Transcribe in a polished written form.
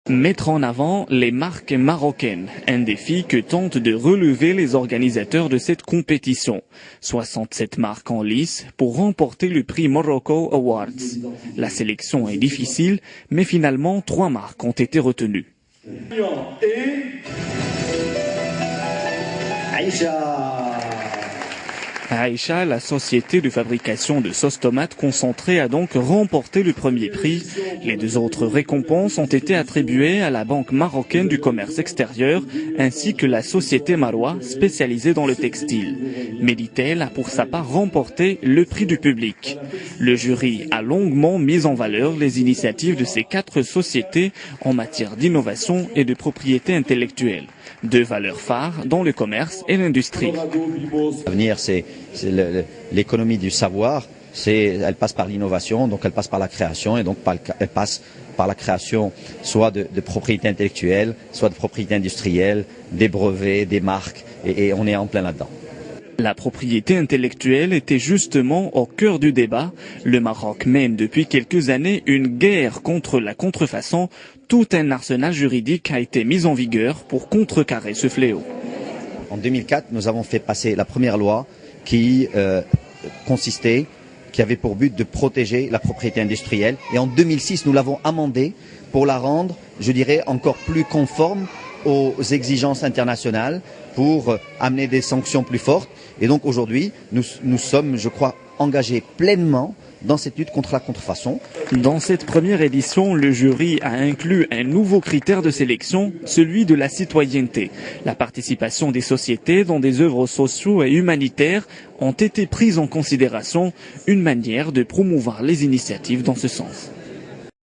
Mettre en avant les marques marocaines, un défi que tentent de relever les organisateurs de cette compétition. 67 marques en lice pour remporter le prix Morocco Awards. La sélection est difficile, mais finalement 3 marques ont été retenues. Aïcha, la société de fabrication de sauce tomate concentrée, a donc remporté le premier prix. Les 2 autres récompenses ont été attribuées à la Banque marocaine du commerce extérieur ainsi que la société Marois spécialisée dans le textile. Meditel a pour sa part remporté le prix du public. Le jury a longuement mis en valeur les initiatives de ces 4 sociétés en matière d'innovation et de propriété intellectuelle. 2 valeurs phares dans le commerce et l'industrie. L'avenir, c'est l'économie du savoir. Elle passe par l'innovation, donc elle passe par la création, et donc elle passe par la création soit de propriété intellectuelle, soit de propriété industrielle, des brevets, des marques, et on est en plein là-dedans. La propriété intellectuelle était justement au cœur du débat. Le Maroc mène depuis quelques années une guerre contre la contrefaçon. Tout un arsenal juridique a été mis en vigueur pour contrecarrer ce fléau. En 2004, nous avons fait passer la première loi qui avait pour but de protéger la propriété industrielle. Et en 2006, nous l'avons amendée pour la rendre, je dirais, encore plus conforme aux exigences internationales, pour amener des sanctions plus fortes. Et donc aujourd'hui, nous sommes, je crois, engagés pleinement dans cette lutte contre la contrefaçon. Dans cette première édition, le jury a inclus un nouveau critère de sélection, celui de la citoyenneté. La participation des sociétés dans des œuvres sociaux et humanitaires ont été prises en considération, une manière de promouvoir les initiatives dans ce sens.